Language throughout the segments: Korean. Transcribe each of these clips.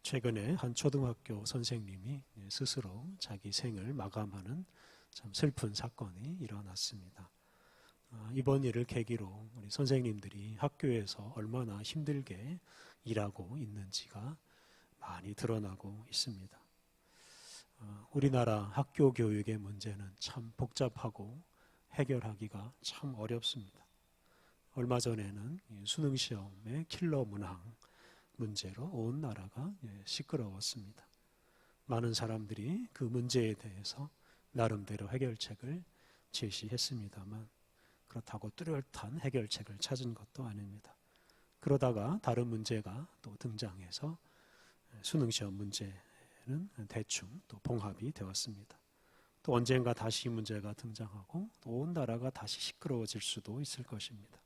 최근에 한 초등학교 선생님이 스스로 자기 생을 마감하는 참 슬픈 사건이 일어났습니다. 이번 일을 계기로 우리 선생님들이 학교에서 얼마나 힘들게 일하고 있는지가 많이 드러나고 있습니다. 우리나라 학교 교육의 문제는 참 복잡하고 해결하기가 참 어렵습니다. 얼마 전에는 수능 시험의 킬러 문항 문제로 온 나라가 시끄러웠습니다. 많은 사람들이 그 문제에 대해서 나름대로 해결책을 제시했습니다만 그렇다고 뚜렷한 해결책을 찾은 것도 아닙니다. 그러다가 다른 문제가 또 등장해서 수능 시험 문제는 대충 또 봉합이 되었습니다. 또 언젠가 다시 문제가 등장하고 또 온 나라가 다시 시끄러워질 수도 있을 것입니다.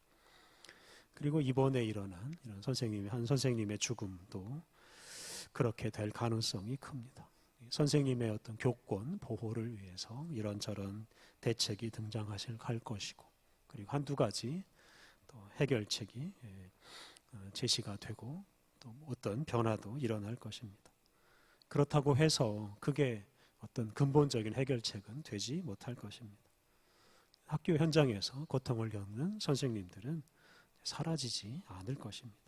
그리고 이번에 일어난 이런 한 선생님의 죽음도 그렇게 될 가능성이 큽니다. 선생님의 어떤 교권 보호를 위해서 이런저런 대책이 등장할 것이고, 그리고 한두 가지 또 해결책이 제시가 되고 또 어떤 변화도 일어날 것입니다. 그렇다고 해서 그게 어떤 근본적인 해결책은 되지 못할 것입니다. 학교 현장에서 고통을 겪는 선생님들은 사라지지 않을 것입니다.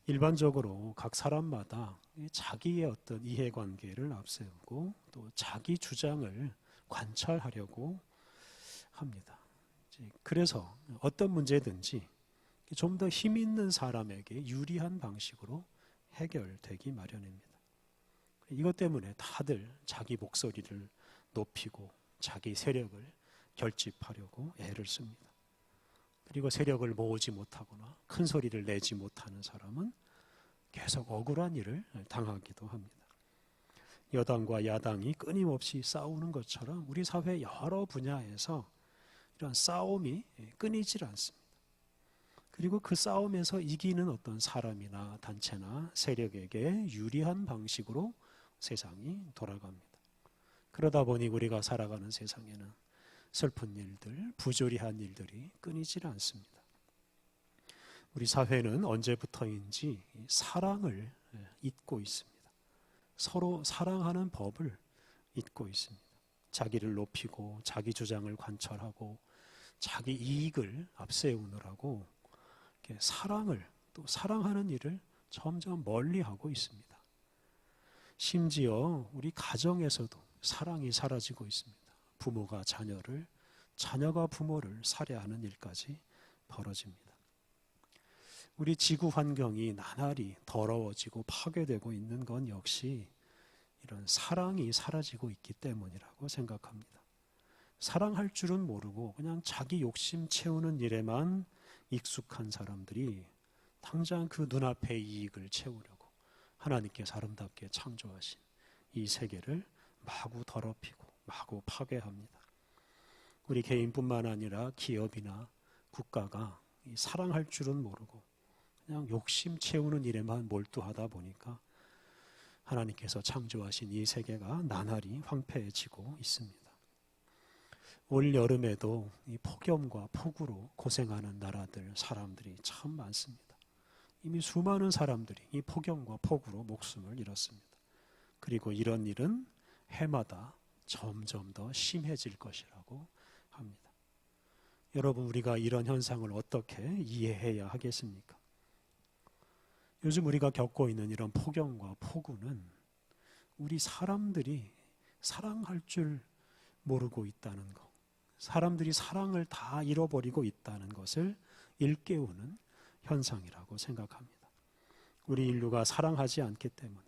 일반적으로 각 사람마다 자기의 어떤 이해관계를 앞세우고 또 자기 주장을 관찰하려고 합니다. 그래서 어떤 문제든지 좀 더 힘 있는 사람에게 유리한 방식으로 해결되기 마련입니다. 이것 때문에 다들 자기 목소리를 높이고 자기 세력을 결집하려고 애를 씁니다. 그리고 세력을 모으지 못하거나 큰 소리를 내지 못하는 사람은 계속 억울한 일을 당하기도 합니다. 여당과 야당이 끊임없이 싸우는 것처럼 우리 사회 여러 분야에서 이런 싸움이 끊이질 않습니다. 그리고 그 싸움에서 이기는 어떤 사람이나 단체나 세력에게 유리한 방식으로 세상이 돌아갑니다. 그러다 보니 우리가 살아가는 세상에는 슬픈 일들, 부조리한 일들이 끊이질 않습니다. 우리 사회는 언제부터인지 사랑을 잊고 있습니다. 서로 사랑하는 법을 잊고 있습니다. 자기를 높이고 자기 주장을 관철하고 자기 이익을 앞세우느라고 사랑을 또 사랑하는 일을 점점 멀리하고 있습니다. 심지어 우리 가정에서도 사랑이 사라지고 있습니다. 부모가 자녀를, 자녀가 부모를 살해하는 일까지 벌어집니다. 우리 지구 환경이 나날이 더러워지고 파괴되고 있는 건 역시 이런 사랑이 사라지고 있기 때문이라고 생각합니다. 사랑할 줄은 모르고 그냥 자기 욕심 채우는 일에만 익숙한 사람들이 당장 그 눈앞의 이익을 채우려고 하나님께서 아름답게 창조하신 이 세계를 마구 더럽히고 마구 파괴합니다. 우리 개인뿐만 아니라 기업이나 국가가 이 사랑할 줄은 모르고 그냥 욕심 채우는 일에만 몰두하다 보니까 하나님께서 창조하신 이 세계가 나날이 황폐해지고 있습니다. 올 여름에도 이 폭염과 폭우로 고생하는 나라들, 사람들이 참 많습니다. 이미 수많은 사람들이 이 폭염과 폭우로 목숨을 잃었습니다. 그리고 이런 일은 해마다 점점 더 심해질 것이라고 합니다. 여러분, 우리가 이런 현상을 어떻게 이해해야 하겠습니까? 요즘 우리가 겪고 있는 이런 폭염과 폭우는 우리 사람들이 사랑할 줄 모르고 있다는 것, 사람들이 사랑을 다 잃어버리고 있다는 것을 일깨우는 현상이라고 생각합니다. 우리 인류가 사랑하지 않기 때문에,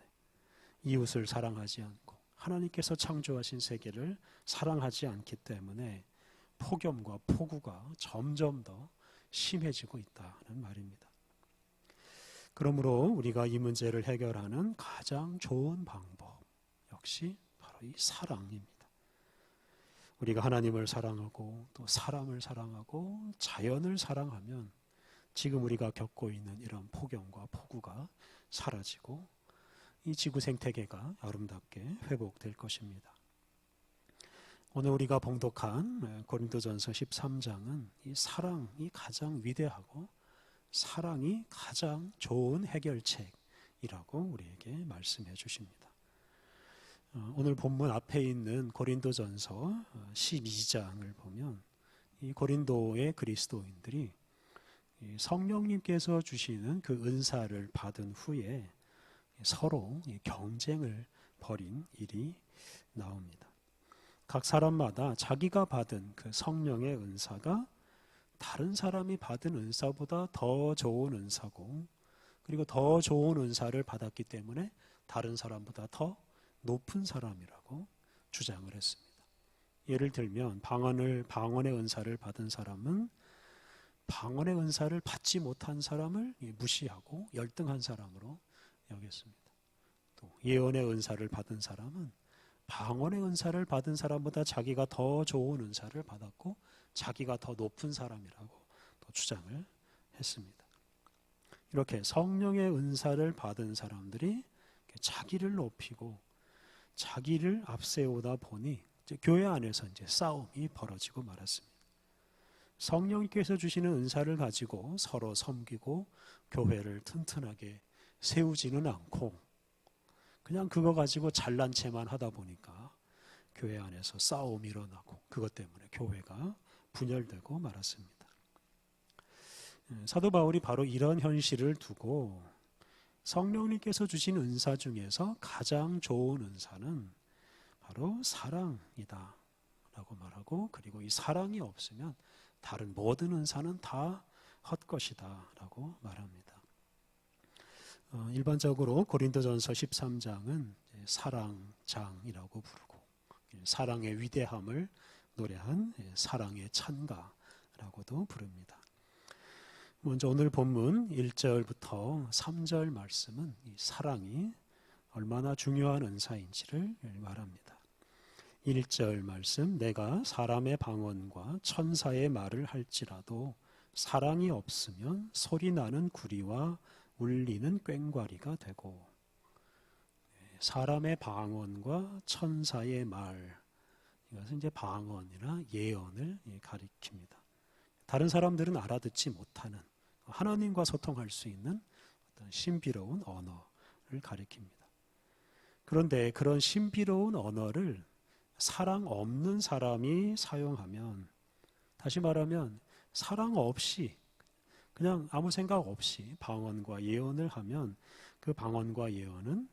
이웃을 사랑하지 않고 하나님께서 창조하신 세계를 사랑하지 않기 때문에 폭염과 폭우가 점점 더 심해지고 있다는 말입니다. 그러므로 우리가 이 문제를 해결하는 가장 좋은 방법 역시 바로 이 사랑입니다. 우리가 하나님을 사랑하고 또 사람을 사랑하고 자연을 사랑하면 지금 우리가 겪고 있는 이런 폭염과 폭우가 사라지고 이 지구 생태계가 아름답게 회복될 것입니다. 오늘 우리가 봉독한 고린도전서 13장은 이 사랑이 가장 위대하고 사랑이 가장 좋은 해결책이라는 이라고 우리에게 말씀해 주십니다. 오늘 본문 앞에 있는 고린도전서 12장을 보면 이 고린도의 그리스도인들이 성령님께서 주시는 그 은사를 받은 후에 서로 경쟁을 벌인 일이 나옵니다. 각 사람마다 자기가 받은 그 성령의 은사가 다른 사람이 받은 은사보다 더 좋은 은사고, 그리고 더 좋은 은사를 받았기 때문에 다른 사람보다 더 높은 사람이라고 주장을 했습니다. 예를 들면 방언의 은사를 받은 사람은 방언의 은사를 받지 못한 사람을 무시하고 열등한 사람으로 여겼습니다. 또 예언의 은사를 받은 사람은 방언의 은사를 받은 사람보다 자기가 더 좋은 은사를 받았고 자기가 더 높은 사람이라고 또 주장을 했습니다. 이렇게 성령의 은사를 받은 사람들이 자기를 높이고 자기를 앞세우다 보니 이제 교회 안에서 이제 싸움이 벌어지고 말았습니다. 성령님께서 주시는 은사를 가지고 서로 섬기고 교회를 튼튼하게 세우지는 않고 그냥 그거 가지고 잘난 체만 하다 보니까 교회 안에서 싸움이 일어나고 그것 때문에 교회가 분열되고 말았습니다. 사도 바울이 바로 이런 현실을 두고 성령님께서 주신 은사 중에서 가장 좋은 은사는 바로 사랑이다 라고 말하고, 그리고 이 사랑이 없으면 다른 모든 은사는 다 헛것이다 라고 말합니다. 일반적으로 고린도전서 13장은 사랑장이라고 부르고 사랑의 위대함을 노래한 사랑의 찬가라고도 부릅니다. 먼저 오늘 본문 1절부터 3절 말씀은 이 사랑이 얼마나 중요한 은사인지를 말합니다. 1절 말씀, 내가 사람의 방언과 천사의 말을 할지라도 사랑이 없으면 소리나는 구리와 울리는 꽹과리가 되고, 사람의 방언과 천사의 말, 이것은 이제 방언이나 예언을 가리킵니다. 다른 사람들은 알아듣지 못하는 하나님과 소통할 수 있는 어떤 신비로운 언어를 가리킵니다. 그런데 그런 신비로운 언어를 사랑 없는 사람이 사용하면, 다시 말하면 사랑 없이 그냥 아무 생각 없이 방언과 예언을 하면 그 방언과 예언은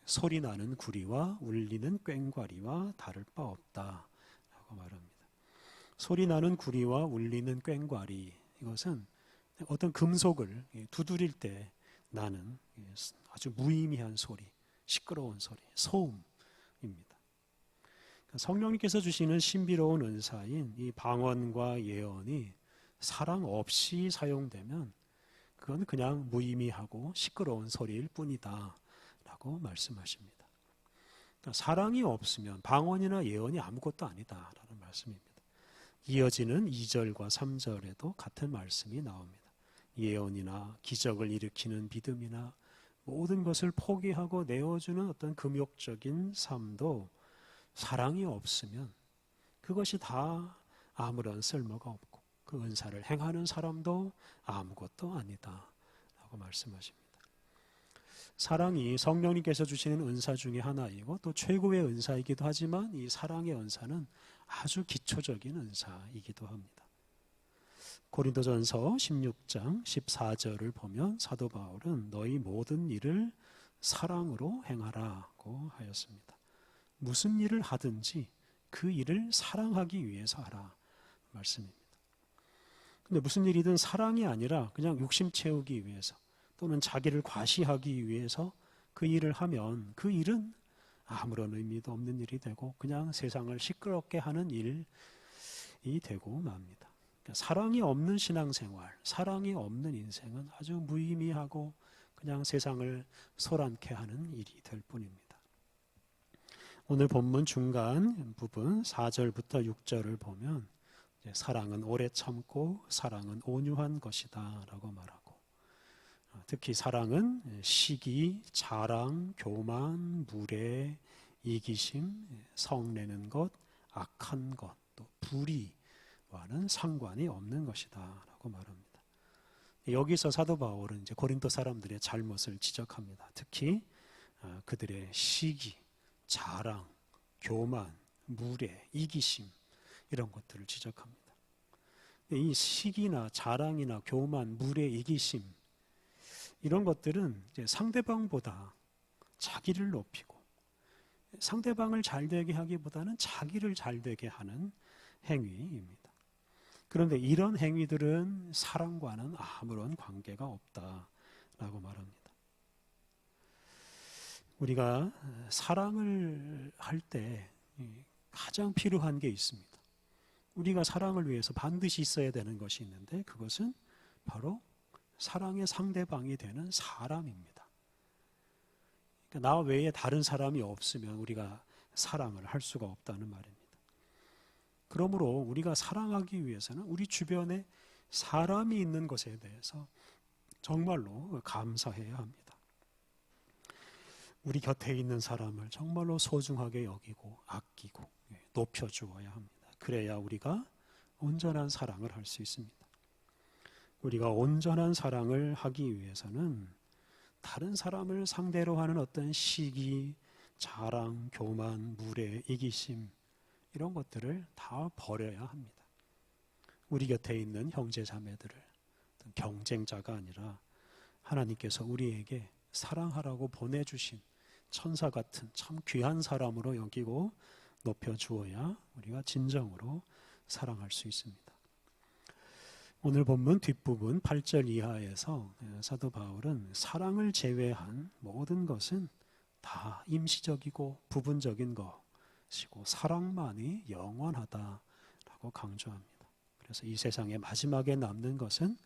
소리나는 구리와 울리는 꽹과리와 다를 바 없다라고 말합니다. 소리나는 구리와 울리는 꽹과리, 이것은 어떤 금속을 두드릴 때 나는 아주 무의미한 소리, 시끄러운 소리, 소음입니다. 성령님께서 주시는 신비로운 은사인 이 방언과 예언이 사랑 없이 사용되면 그건 그냥 무의미하고 시끄러운 소리일 뿐이다 라고 말씀하십니다. 그러니까 사랑이 없으면 방언이나 예언이 아무것도 아니다 라는 말씀입니다. 이어지는 2절과 3절에도 같은 말씀이 나옵니다. 예언이나 기적을 일으키는 믿음이나 모든 것을 포기하고 내어주는 어떤 금욕적인 삶도 사랑이 없으면 그것이 다 아무런 쓸모가 없고 그 은사를 행하는 사람도 아무것도 아니다 라고 말씀하십니다. 사랑이 성령님께서 주시는 은사 중에 하나이고 또 최고의 은사이기도 하지만 이 사랑의 은사는 아주 기초적인 은사이기도 합니다. 고린도전서 16장 14절을 보면 사도 바울은 너희 모든 일을 사랑으로 행하라고 하였습니다. 무슨 일을 하든지 그 일을 사랑하기 위해서 하라 말씀입니다. 근데 무슨 일이든 사랑이 아니라 그냥 욕심 채우기 위해서 또는 자기를 과시하기 위해서 그 일을 하면 그 일은 아무런 의미도 없는 일이 되고 그냥 세상을 시끄럽게 하는 일이 되고 맙니다. 그러니까 사랑이 없는 신앙생활, 사랑이 없는 인생은 아주 무의미하고 그냥 세상을 소란케 하는 일이 될 뿐입니다. 오늘 본문 중간 부분 4절부터 6절을 보면 사랑은 오래 참고 사랑은 온유한 것이다 라고 말하고, 특히 사랑은 시기, 자랑, 교만, 무례, 이기심, 성내는 것, 악한 것, 또 불의와는 상관이 없는 것이다 라고 말합니다. 여기서 사도 바울은 이제 고린도 사람들의 잘못을 지적합니다. 특히 그들의 시기, 자랑, 교만, 무례, 이기심 이런 것들을 지적합니다. 이 시기나 자랑이나 교만, 무례, 이기심 이런 것들은 이제 상대방보다 자기를 높이고 상대방을 잘되게 하기보다는 자기를 잘되게 하는 행위입니다. 그런데 이런 행위들은 사랑과는 아무런 관계가 없다라고 말합니다. 우리가 사랑을 할 때 가장 필요한 게 있습니다. 우리가 사랑을 위해서 반드시 있어야 되는 것이 있는데 그것은 바로 사랑의 상대방이 되는 사람입니다. 그러니까 나 외에 다른 사람이 없으면 우리가 사랑을 할 수가 없다는 말입니다. 그러므로 우리가 사랑하기 위해서는 우리 주변에 사람이 있는 것에 대해서 정말로 감사해야 합니다. 우리 곁에 있는 사람을 정말로 소중하게 여기고 아끼고 높여주어야 합니다. 그래야 우리가 온전한 사랑을 할 수 있습니다. 우리가 온전한 사랑을 하기 위해서는 다른 사람을 상대로 하는 어떤 시기, 자랑, 교만, 무례, 이기심 이런 것들을 다 버려야 합니다. 우리 곁에 있는 형제 자매들을 경쟁자가 아니라 하나님께서 우리에게 사랑하라고 보내주신 천사 같은 참 귀한 사람으로 여기고 높여주어야 우리가 진정으로 사랑할 수 있습니다. 오늘 본문 뒷부분 8절 이하에서 사도 바울은 사랑을 제외한 모든 것은 다 임시적이고 부분적인 것이고 사랑만이 영원하다라고 강조합니다. 그래서 이 세상의 마지막에 남는 것은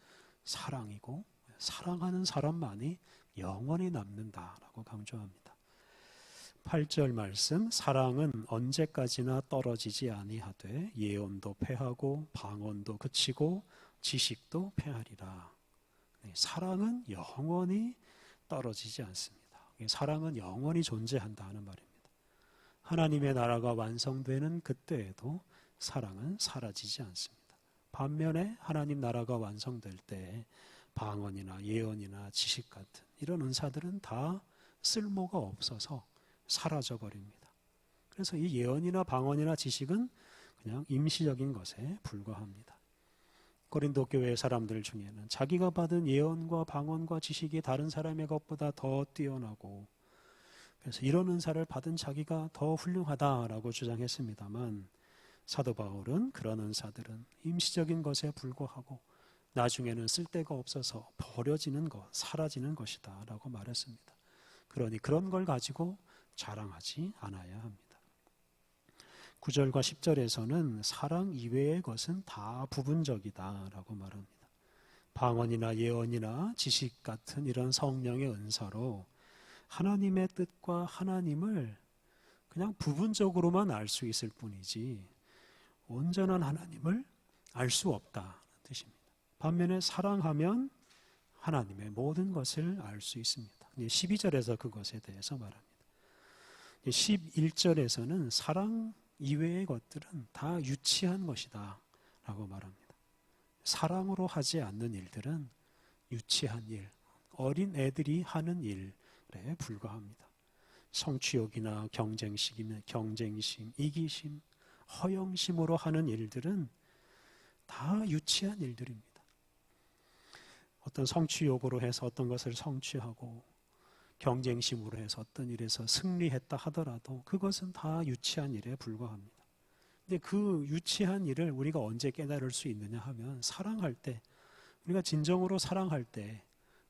사랑이고 사랑하는 사람만이 영원히 남는다라고 강조합니다. 8절 말씀 사랑은 언제까지나 떨어지지 아니하되 예언도 패하고 방언도 그치고 지식도 패하리라. 사랑은 영원히 떨어지지 않습니다. 사랑은 영원히 존재한다는 말입니다. 하나님의 나라가 완성되는 그때에도 사랑은 사라지지 않습니다. 반면에 하나님 나라가 완성될 때 방언이나 예언이나 지식 같은 이런 은사들은 다 쓸모가 없어서 사라져 버립니다. 그래서 이 예언이나 방언이나 지식은 그냥 임시적인 것에 불과합니다. 고린도 교회 사람들 중에는 자기가 받은 예언과 방언과 지식이 다른 사람의 것보다 더 뛰어나고 그래서 이런 은사를 받은 자기가 더 훌륭하다라고 주장했습니다만 사도 바울은 그런 은사들은 임시적인 것에 불과하고 나중에는 쓸데가 없어서 버려지는 것, 사라지는 것이다 라고 말했습니다. 그러니 그런 걸 가지고 자랑하지 않아야 합니다. 9절과 10절에서는 사랑 이외의 것은 다 부분적이다 라고 말합니다. 방언이나 예언이나 지식 같은 이런 성령의 은사로 하나님의 뜻과 하나님을 그냥 부분적으로만 알 수 있을 뿐이지 온전한 하나님을 알 수 없다는 뜻입니다. 반면에 사랑하면 하나님의 모든 것을 알 수 있습니다. 12절에서 그것에 대해서 말합니다. 11절에서는 사랑 이외의 것들은 다 유치한 것이다 라고 말합니다. 사랑으로 하지 않는 일들은 유치한 일, 어린 애들이 하는 일에 불과합니다. 성취욕이나 경쟁심, 이기심, 허영심으로 하는 일들은 다 유치한 일들입니다. 어떤 성취욕으로 해서 어떤 것을 성취하고 경쟁심으로 해서 어떤 일에서 승리했다 하더라도 그것은 다 유치한 일에 불과합니다. 근데 그 유치한 일을 우리가 언제 깨달을 수 있느냐 하면 사랑할 때, 우리가 진정으로 사랑할 때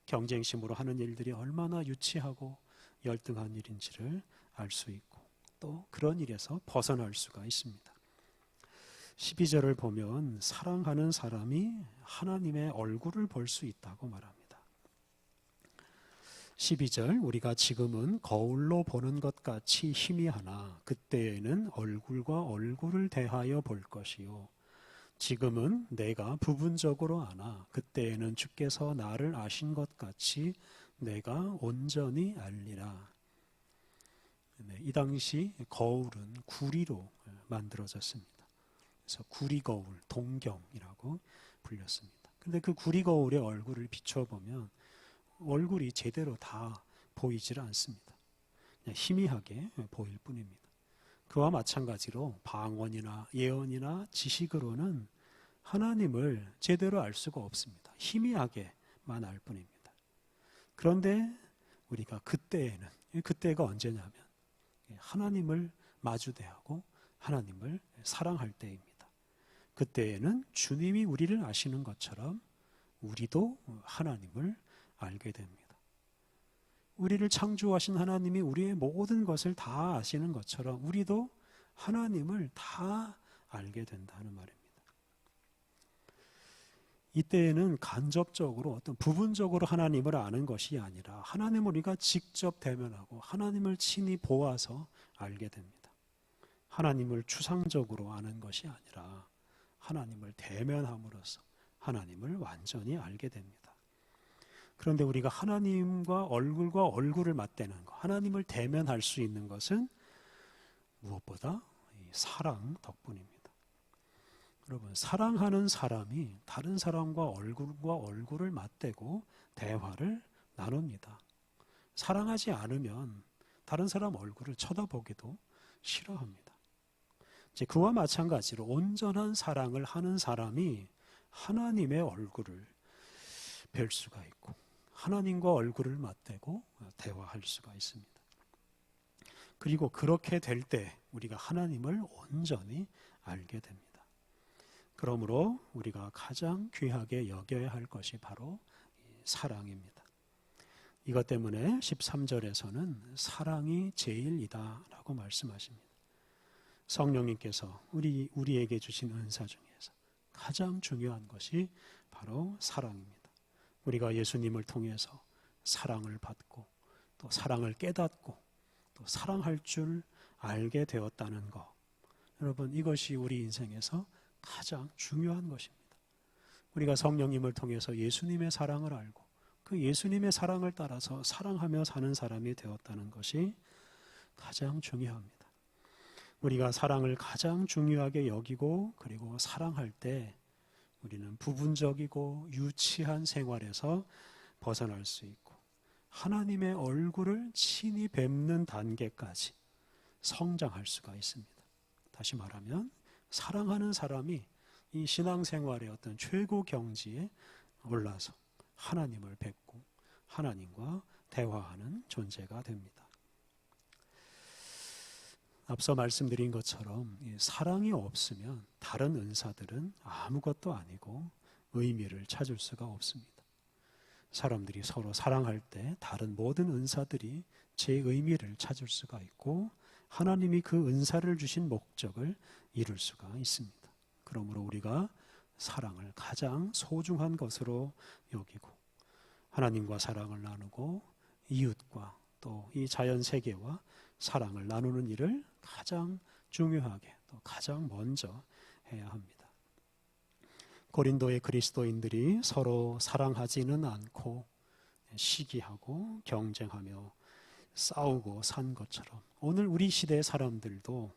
경쟁심으로 하는 일들이 얼마나 유치하고 열등한 일인지를 알 수 있고 또 그런 일에서 벗어날 수가 있습니다. 12절을 보면 사랑하는 사람이 하나님의 얼굴을 볼 수 있다고 말합니다. 12절 우리가 지금은 거울로 보는 것 같이 희미하나 그때에는 얼굴과 얼굴을 대하여 볼 것이요 지금은 내가 부분적으로 아나 그때에는 주께서 나를 아신 것 같이 내가 온전히 알리라. 이 당시 거울은 구리로 만들어졌습니다. 그래서 구리 거울, 동경이라고 불렸습니다. 근데 그 구리거울의 얼굴을 비춰보면 얼굴이 제대로 다 보이질 않습니다. 그냥 희미하게 보일 뿐입니다. 그와 마찬가지로 방언이나 예언이나 지식으로는 하나님을 제대로 알 수가 없습니다. 희미하게만 알 뿐입니다. 그런데 우리가 그때가 언제냐면 하나님을 마주대하고 하나님을 사랑할 때입니다. 그때에는 주님이 우리를 아시는 것처럼 우리도 하나님을 알게 됩니다. 우리를 창조하신 하나님이 우리의 모든 것을 다 아시는 것처럼 우리도 하나님을 다 알게 된다는 말입니다. 이때에는 간접적으로 어떤 부분적으로 하나님을 아는 것이 아니라 하나님을 우리가 직접 대면하고 하나님을 친히 보아서 알게 됩니다. 하나님을 추상적으로 아는 것이 아니라 하나님을 대면함으로써 하나님을 완전히 알게 됩니다. 그런데 우리가 하나님과 얼굴을 맞대는 것, 하나님을 대면할 수 있는 것은 무엇보다 이 사랑 덕분입니다. 여러분, 사랑하는 사람이 다른 사람과 얼굴을 맞대고 대화를 나눕니다. 사랑하지 않으면 다른 사람 얼굴을 쳐다보기도 싫어합니다. 이제 그와 마찬가지로 온전한 사랑을 하는 사람이 하나님의 얼굴을 뵐 수가 있고 하나님과 얼굴을 맞대고 대화할 수가 있습니다. 그리고 그렇게 될 때 우리가 하나님을 온전히 알게 됩니다. 그러므로 우리가 가장 귀하게 여겨야 할 것이 바로 사랑입니다. 이것 때문에 13절에서는 사랑이 제일이다 라고 말씀하십니다. 성령님께서 우리에게 주신 은사 중에서 가장 중요한 것이 바로 사랑입니다. 우리가 예수님을 통해서 사랑을 받고 또 사랑을 깨닫고 또 사랑할 줄 알게 되었다는 것, 여러분, 이것이 우리 인생에서 가장 중요한 것입니다. 우리가 성령님을 통해서 예수님의 사랑을 알고 그 예수님의 사랑을 따라서 사랑하며 사는 사람이 되었다는 것이 가장 중요합니다. 우리가 사랑을 가장 중요하게 여기고 그리고 사랑할 때 우리는 부분적이고 유치한 생활에서 벗어날 수 있고 하나님의 얼굴을 친히 뵙는 단계까지 성장할 수가 있습니다. 다시 말하면 사랑하는 사람이 이 신앙생활의 어떤 최고 경지에 올라서 하나님을 뵙고 하나님과 대화하는 존재가 됩니다. 앞서 말씀드린 것처럼 사랑이 없으면 다른 은사들은 아무것도 아니고 의미를 찾을 수가 없습니다. 사람들이 서로 사랑할 때 다른 모든 은사들이 제 의미를 찾을 수가 있고 하나님이 그 은사를 주신 목적을 이룰 수가 있습니다. 그러므로 우리가 사랑을 가장 소중한 것으로 여기고 하나님과 사랑을 나누고 이웃과 또 이 자연 세계와 사랑을 나누는 일을 가장 중요하게 또 가장 먼저 해야 합니다. 고린도의 그리스도인들이 서로 사랑하지는 않고 시기하고 경쟁하며 싸우고 산 것처럼 오늘 우리 시대의 사람들도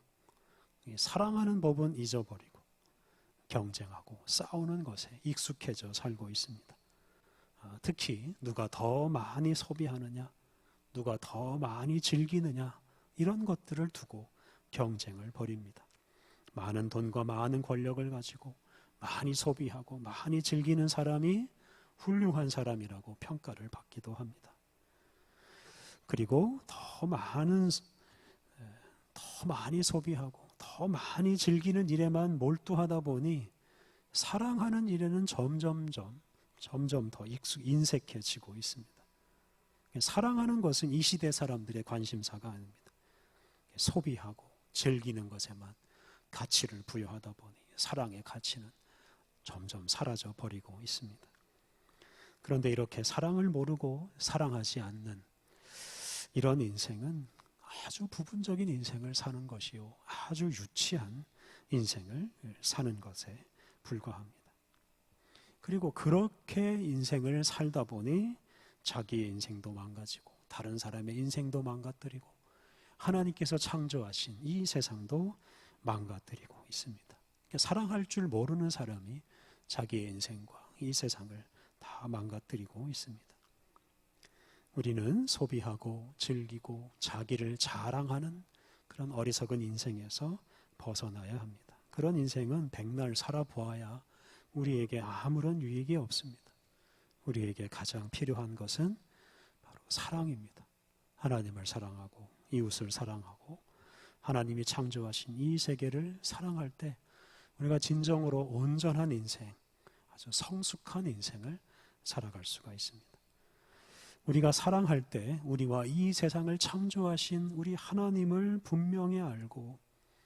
사랑하는 법은 잊어버리고 경쟁하고 싸우는 것에 익숙해져 살고 있습니다. 특히 누가 더 많이 소비하느냐, 누가 더 많이 즐기느냐, 이런 것들을 두고 경쟁을 벌입니다. 많은 돈과 많은 권력을 가지고 많이 소비하고 많이 즐기는 사람이 훌륭한 사람이라고 평가를 받기도 합니다. 그리고 더 많이 소비하고 더 많이 즐기는 일에만 몰두하다 보니 사랑하는 일에는 점점 더 인색해지고 있습니다. 사랑하는 것은 이 시대 사람들의 관심사가 아닙니다. 소비하고 즐기는 것에만 가치를 부여하다 보니 사랑의 가치는 점점 사라져 버리고 있습니다. 그런데 이렇게 사랑을 모르고 사랑하지 않는 이런 인생은 아주 부분적인 인생을 사는 것이요, 아주 유치한 인생을 사는 것에 불과합니다. 그리고 그렇게 인생을 살다 보니 자기의 인생도 망가지고 다른 사람의 인생도 망가뜨리고 하나님께서 창조하신 이 세상도 망가뜨리고 있습니다. 사랑할 줄 모르는 사람이 자기의 인생과 이 세상을 다 망가뜨리고 있습니다. 우리는 소비하고 즐기고 자기를 자랑하는 그런 어리석은 인생에서 벗어나야 합니다. 그런 인생은 백날 살아보아야 우리에게 아무런 유익이 없습니다. 우리에게 가장 필요한 것은 바로 사랑입니다. 하나님을 사랑하고 이웃을 사랑하고 하나님이 창조하신 이 세계를 사랑할 때 우리가 진정으로 온전한 인생, 아주 성숙한 인생을 살아갈 수가 있습니다. 우리가 사랑할 때 우리와 이 세상을 창조하신 우리 하나님을 분명히 알고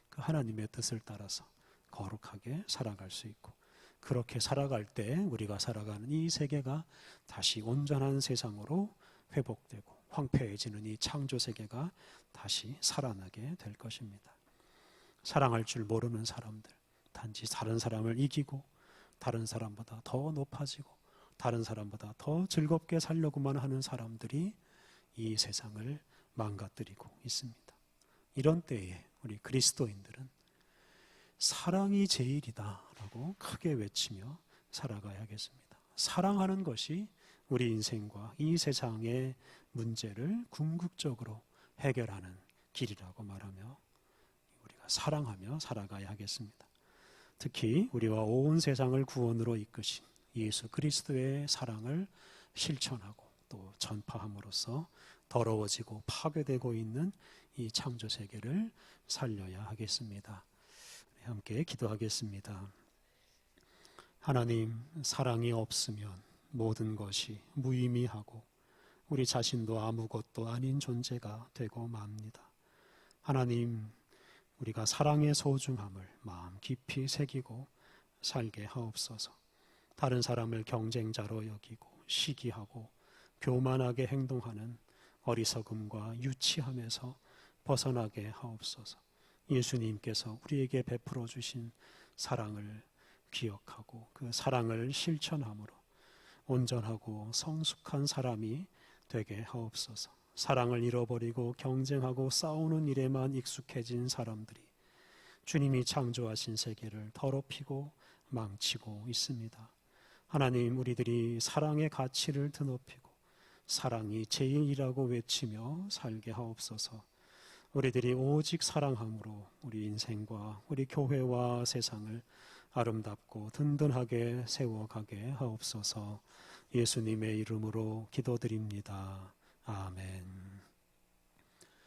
그 하나님의 뜻을 따라서 거룩하게 살아갈 수 있고, 그렇게 살아갈 때 우리가 살아가는 이 세계가 다시 온전한 세상으로 회복되고 황폐해지는 이 창조 세계가 다시 살아나게 될 것입니다. 사랑할 줄 모르는 사람들, 단지 다른 사람을 이기고 다른 사람보다 더 높아지고 다른 사람보다 더 즐겁게 살려고만 하는 사람들이 이 세상을 망가뜨리고 있습니다. 이런 때에 우리 그리스도인들은 사랑이 제일이다 라고 크게 외치며 살아가야겠습니다. 사랑하는 것이 우리 인생과 이 세상의 문제를 궁극적으로 해결하는 길이라고 말하며 우리가 사랑하며 살아가야 하겠습니다. 특히 우리와 온 세상을 구원으로 이끄신 예수 그리스도의 사랑을 실천하고 또 전파함으로써 더러워지고 파괴되고 있는 이 창조 세계를 살려야 하겠습니다. 함께 기도하겠습니다. 하나님, 사랑이 없으면 모든 것이 무의미하고 우리 자신도 아무것도 아닌 존재가 되고 맙니다. 하나님, 우리가 사랑의 소중함을 마음 깊이 새기고 살게 하옵소서. 다른 사람을 경쟁자로 여기고 시기하고 교만하게 행동하는 어리석음과 유치함에서 벗어나게 하옵소서. 예수님께서 우리에게 베풀어 주신 사랑을 기억하고 그 사랑을 실천함으로 온전하고 성숙한 사람이 되게 하옵소서. 사랑을 잃어버리고 경쟁하고 싸우는 일에만 익숙해진 사람들이 주님이 창조하신 세계를 더럽히고 망치고 있습니다. 하나님, 우리들이 사랑의 가치를 드높이고 사랑이 제일이라고 외치며 살게 하옵소서. 우리들이 오직 사랑함으로 우리 인생과 우리 교회와 세상을 아름답고 든든하게 세워가게 하옵소서. 예수님의 이름으로 기도드립니다. 아멘.